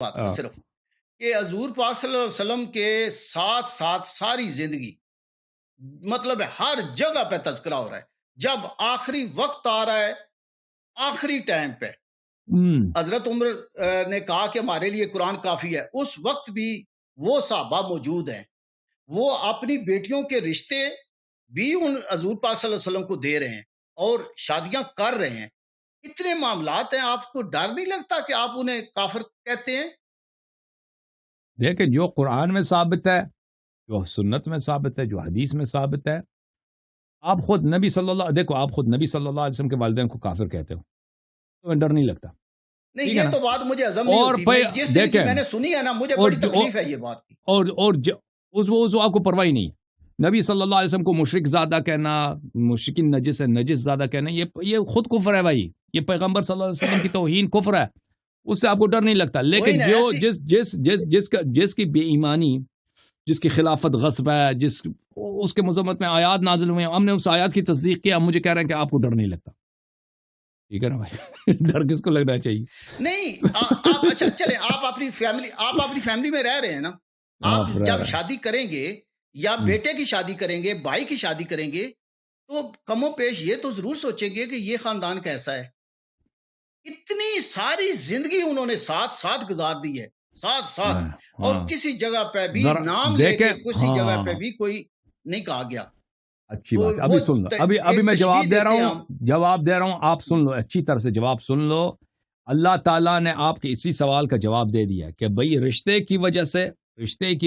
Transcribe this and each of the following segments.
بات کا صرف کہ حضور پاک صلی اللہ علیہ وسلم کے ساتھ ساتھ ساری زندگی، مطلب ہر جگہ پہ تذکرہ ہو رہا ہے. جب آخری وقت آ رہا ہے، آخری ٹائم پہ حضرت عمر نے کہا کہ ہمارے لیے قرآن کافی ہے، اس وقت بھی وہ صحابہ موجود ہیں، وہ اپنی بیٹیوں کے رشتے بھی ان حضور پاک صلی اللہ علیہ وسلم کو دے رہے ہیں اور شادیاں کر رہے ہیں. اتنے معاملات ہیں، آپ کو ڈر نہیں لگتا کہ آپ انہیں کافر کہتے ہیں؟ دیکھیں، جو قرآن میں ثابت ہے، جو سنت میں ثابت ہے، جو حدیث میں ثابت ہے، آپ خود نبی صلی اللہ علیہ وسلم کے والدین کو کافر کہتے ہو، تو ڈر نہیں لگتا. نہیں، یہ تو بات مجھے ہضم نہیں ہوتی. جس دن کی میں نے سنی ہے نا، مجھے بڑی تکلیف ہے یہ بات کی. اور اس آپ کو پرواہ نہیں. نبی صلی اللہ علیہ وسلم کو مشرک زیادہ کہنا، مشرکین نجس ہے، نجس زیادہ کہنا، یہ خود کفر ہے بھائی. یہ پیغمبر صلی اللہ علیہ وسلم کی توہین کفر ہے. اس سے آپ کو ڈر نہیں لگتا. لیکن جو جس کی بے ایمانی، جس کی خلافت غصب ہے، اس کے مذمت میں آیات نازل ہوئے ہیں، ہم نے اس آیات کی تصدیق کی، ہم مجھے کہہ رہے ہیں کہ آپ کو ڈر نہیں لگتا. ٹھیک ہے نا بھائی؟ ڈر کس کو لگنا چاہیے؟ نہیں، آپ اچھا چلیں، آپ اپنی فیملی میں رہ رہے ہیں نا. آپ جب شادی کریں گے یا بیٹے کی شادی کریں گے، بھائی کی شادی کریں گے، تو کم و پیش یہ تو ضرور سوچیں گے کہ یہ خاندان کیسا ہے. اتنی ساری زندگی انہوں نے ساتھ گزار دی ہے، ساتھ، اور کسی جگہ پہ بھی نام لے کے کسی جگہ پہ بھی کوئی نہیں کہا گیا. اچھی بات. ابھی سن لو، ابھی میں جواب دے رہا ہوں، آپ سن لو، اچھی طرح سے جواب سن لو. اللہ تعالیٰ نے آپ کے اسی سوال کا جواب دے دیا کہ بھئی رشتے کی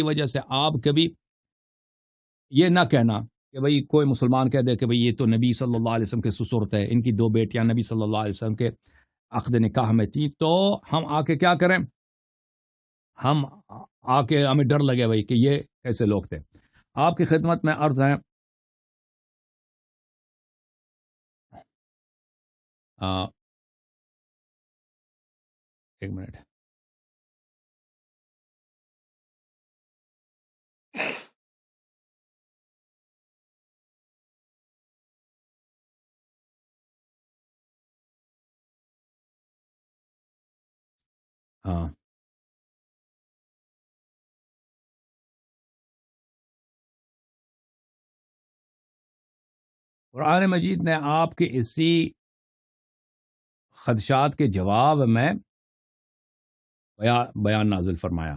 وجہ سے آپ کبھی یہ نہ کہنا کہ بھئی کوئی مسلمان کہہ دے کہ بھئی یہ تو نبی صلی اللہ علیہ وسلم کے سسرت ہے، ان کی 2 بیٹیاں نبی صلی اللہ علیہ وسلم کے عقد نکاح میں تھی، تو ہم آ کے کیا کریں؟ ہم آ کے ہمیں ڈر لگے بھئی کہ یہ کیسے لوگ تھے. آپ کی خدمت میں عرض ہے، ایک منٹ. قرآن مجید نے آپ کے اسی خدشات کے جواب میں بیان نازل فرمایا.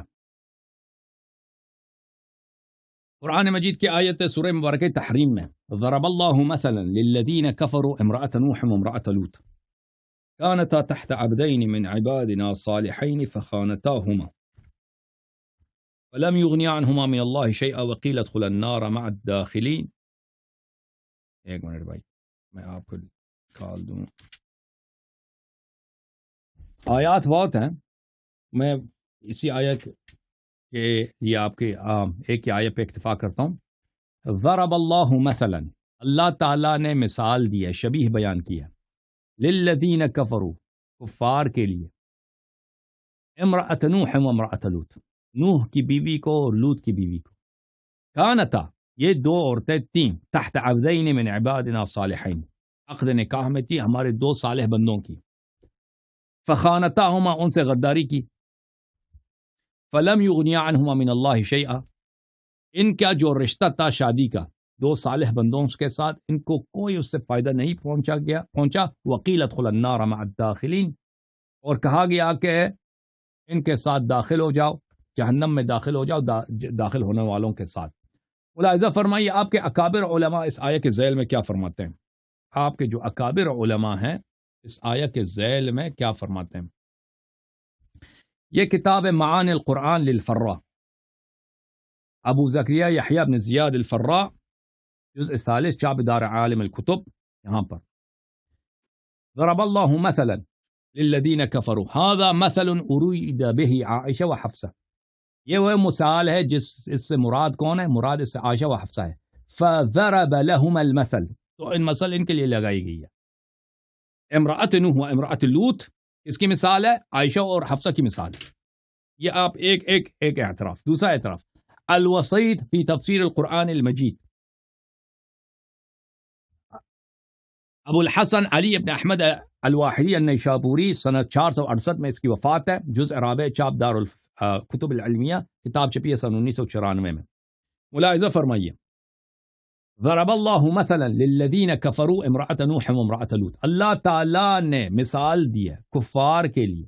قرآن مجید کی آیت سورہ مبارکہ تحریم میں ضرب اللہ مثلا للذین کفروا امرأة نوح وامرأة لوط كانتا تحت عبدین من عبادنا صالحین فخانتاهما فلم یغنیا عنہما من اللہ شیئا وقیل ادخلا النار مع الداخلین. ایک منٹ بھائی، میں آپ کو کال دوں. آیات بہت ہیں، میں اسی آیت کہ یہ آپ کے ایک ہی آیت پہ اکتفا کرتا ہوں. ضرب اللہ مثلا، اللہ تعالیٰ نے مثال دی ہے، شبیہ بیان کی ہے، للذین کفروا، کفار کے لیے، امرأۃ نوح و امرأۃ لوط، نوح کی بیوی کو اور لوط کی بیوی کو. کانتا، یہ 2 عورتیں تھیں، تحت عبدین من عبادنا صالحین، عقد نکاح میں تھی ہمارے 2 صالح بندوں کی. فخانتاہما، ان سے غداری کی. فلم یغنیا عنہما من اللہ شیئا، ان کا جو رشتہ تھا شادی کا 2 صالح بندوں کے ساتھ، ان کو کوئی اس سے فائدہ نہیں پہنچا. وقیل ادخلا النار مع الداخلین، اور کہا گیا کہ ان کے ساتھ داخل ہو جاؤ، جہنم میں داخل ہو جاؤ داخل ہونے والوں کے ساتھ. ملاحظہ فرمائیے آپ کے اکابر علماء اس آیت کے ذیل میں کیا فرماتے ہیں. آپ کے جو اکابر علماء ہیں اس آیت کے ذیل میں کیا فرماتے ہیں. یہ کتاب معانی القرآن للفراء، ابو زکریا یحییٰ بن زیاد الفراء، جزء 43، چاپ دار عالم الکتب. یہاں پر ضرب اللہ مثلا للذین کفروا، هذا مثل ارید به عائشہ و حفصہ، یہ وہ مثال ہے اس سے مراد کون ہے؟ مراد اس سے عائشہ و حفصہ ہے. فضرب لہما المثل، تو ان مثل ان کے لیے لگائی گئی ہے. امرأۃ نوح و امرأۃ لوط، اس کی مثال ہے عائشہ اور حفصہ کی مثال. یہ آپ ایک اعتراف. دوسرا اعتراف، الوسیط فی تفسیر القرآن المجید، ابو الحسن علی ابن احمد الواحدی النیشابوری سنہ 468 میں اس کی وفات ہے. جزء رابع چاپ دار الکتب العلمیہ، کتاب چھپی ہے سن 1994 میں. ملاحظہ فرمائیے، ضرب اللہ مثلا للذین کفروا امرأۃ نوح وامرأۃ لوط. اللہ تعالیٰ نے مثال دی ہے کفار کے لیے.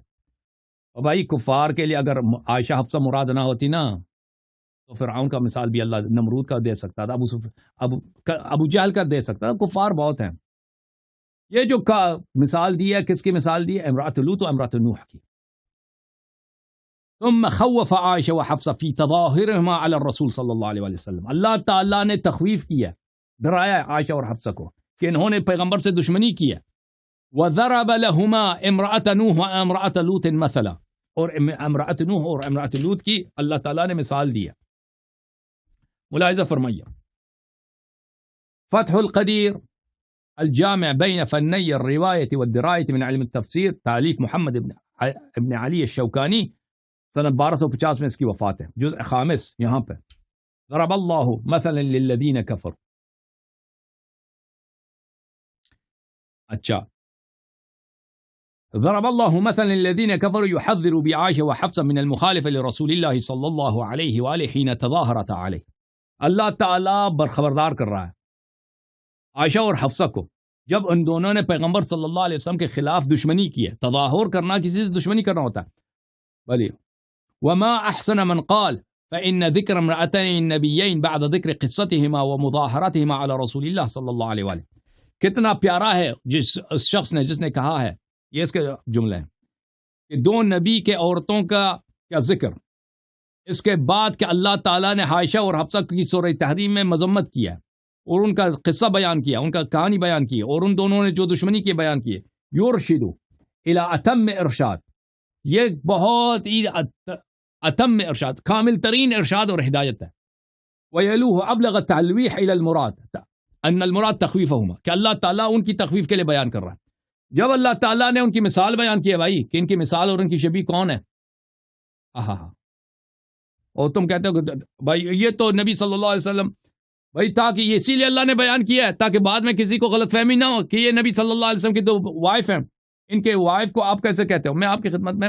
اور بھائی کفار کے لیے اگر عائشہ حفصہ مراد نہ ہوتی نا تو فرعون کا مثال بھی اللہ نمرود کا دے سکتا تھا، ابو جہل کا دے سکتا تھا. کفار بہت ہیں. یہ جو مثال دی ہے کس کی مثال دی ہے؟ امرأۃ لوط و امرأۃ نوح کی. ثم خوف عائشہ و حفصہ فی تظاہرہما علی الرسول صلی اللہ علیہ وسلم. اللہ تعالیٰ نے تخویف کیا، ڈرایا عائشہ اور حفصہ کو کہ انہوں نے پیغمبر سے دشمنی کی ہے. وضرب لهما امرأۃ نوح و امرأۃ لوط مثلا، اور امرأۃ نوح اور امرأۃ لوط کی اللہ تعالیٰ نے مثال دی ہے. ملاحظہ فرمائیے، فتح القدیر الجامع بین فنی الروایت والدرایت من علم التفسیر، تالیف محمد ابن علی الشوکانی، سنہ 1250 میں اس کی وفات ہے. جزء خامس یہاں پہ ضرب اللہ مثلا للذین کفروا. اچھا، ضرب اللہ مثلا للذین کفروا یحذر بعائشہ وحفصہ من المخالفة لرسول اللہ صلی اللہ علیہ وآلہ حین تظاہرتا علیہ. اللہ تعالیٰ برخبردار کر رہا ہے عائشہ اور حفصہ کو جب ان دونوں نے پیغمبر صلی اللہ علیہ وسلم کے خلاف دشمنی کی ہے. تظاہر کرنا کسی سے دشمنی کرنا ہوتا ہے. بلی وما احسن من قال فإن ذکر امرأتین النبیین بعد ذکر قصتهما ومظاہرتهما على رسول اللہ صلی اللہ علیہ وآلہ. کتنا پیارا ہے اس شخص نے جس نے کہا ہے، یہ اس کے جملے ہیں کہ دو نبی کے عورتوں کا کیا ذکر، اس کے بعد کہ اللہ تعالیٰ نے عائشہ اور حفصہ کی سورہ تحریم میں مذمت کیا اور ان کا قصہ بیان کیا، ان کا کہانی بیان کی، اور ان دونوں نے جو دشمنی کی بیان کی. یرشدو الی اتم ارشاد، یہ بہت ہی اتم ارشاد، کامل ترین ارشاد اور ہدایت ہے. ویلوہ ابلغ التلویح الی المراد ان المراد تخویفہما، کہ اللہ تعالیٰ ان کی تخویف کے لیے بیان کر رہا ہے. جب اللہ تعالیٰ نے ان کی مثال بیان کی ہے بھائی کہ ان کی مثال اور ان کی شبیہ کون ہے، اور تم کہتے ہو بھائی یہ تو نبی صلی اللہ علیہ وسلم، بھائی تاکہ یہ اسی لیے اللہ نے بیان کیا ہے تاکہ بعد میں کسی کو غلط فہمی نہ ہو کہ یہ نبی صلی اللہ علیہ وسلم کی دو وائف ہیں، ان کے وائف کو آپ کیسے کہتے ہو. میں آپ کی خدمت میں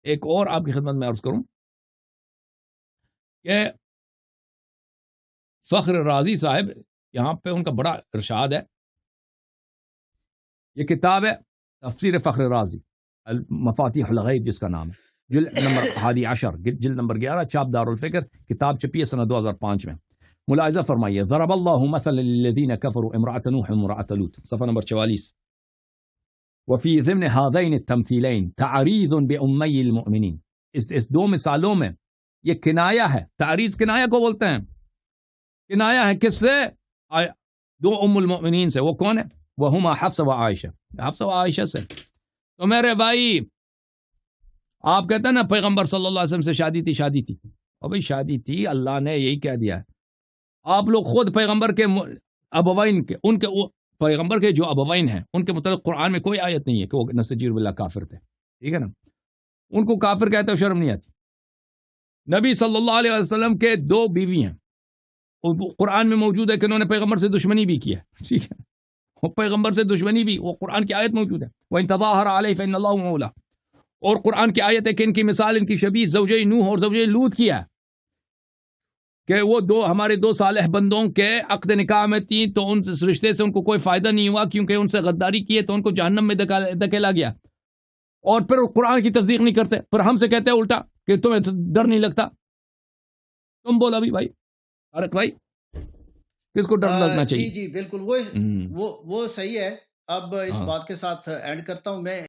ایک اور آپ کی خدمت میں عرض کروں کہ فخر رازی صاحب یہاں پہ ان کا بڑا ارشاد ہے. یہ کتاب ہے تفسیر فخر رازی مفاتیح الغیب جس کا نام ہے، جلد نمبر 11، جلد نمبر 11، چاپ دار الفکر، کتاب چھپی ہے سنہ 2005 میں. ملاحظہ فرمائیے، ضرب اللہ مثلا للذین کفروا امرأۃ نوح وامرأۃ لوط، صفحہ نمبر 44. وفی ضمن هذین التمثیلین تعریض بأمی المؤمنین. اس دو مثالوں میں یہ کنایہ ہے. تعریض کنایہ کو بولتے ہیں. کنایہ ہے کس سے؟ دو ام المؤمنین سے. وہ کون ہے؟ وہما حفصہ و عائشہ، حفصہ و عائشہ سے. تو میرے بھائی آپ کہتے ہیں نا پیغمبر صلی اللہ علیہ وسلم سے شادی تھی. اور بھائی شادی تھی، اللہ نے یہی کہہ دیا ہے. آپ لوگ خود پیغمبر کے ابوین کے، ان کے پیغمبر کے جو ابوین ہیں ان کے متعلق قرآن میں کوئی آیت نہیں ہے کہ وہ نستجیر باللہ کافر تھے. ٹھیک ہے نا؟ ان کو کافر کہتے ہو، شرم نہیں آتی. نبی صلی اللہ علیہ وسلم کے دو بیوی ہیں، قرآن میں موجود ہے کہ انہوں نے پیغمبر سے دشمنی بھی کی ہے. ٹھیک ہے، وہ پیغمبر سے دشمنی بھی، وہ قرآن کی آیت موجود ہے. وَإِن تَظَاهَرَ عَلَيْهِ فَإِنَّ اللَّهُ مَوْلَاهُ. اور قرآن کی آیت ہے کہ ان کی مثال ان کی شبیہ زوجہ نوح اور زوجہ لوط کیا ہے کہ وہ دو ہمارے دو صالح بندوں کے عقد نکاح میں تھیں، تو ان رشتے سے ان کو کوئی فائدہ نہیں ہوا کیونکہ ان سے غداری کی ہے تو ان کو جہنم میں دھکیلا گیا. اور پھر قرآن کی تصدیق نہیں کرتے، پھر ہم سے کہتے ہیں الٹا کہ تمہیں ڈر نہیں لگتا. تم بولا بھی بھائی طارق بھائی کس کو ڈر لگنا چاہیے؟ جی بالکل، وہ صحیح ہے. اب اس بات کے ساتھ اینڈ کرتا ہوں میں.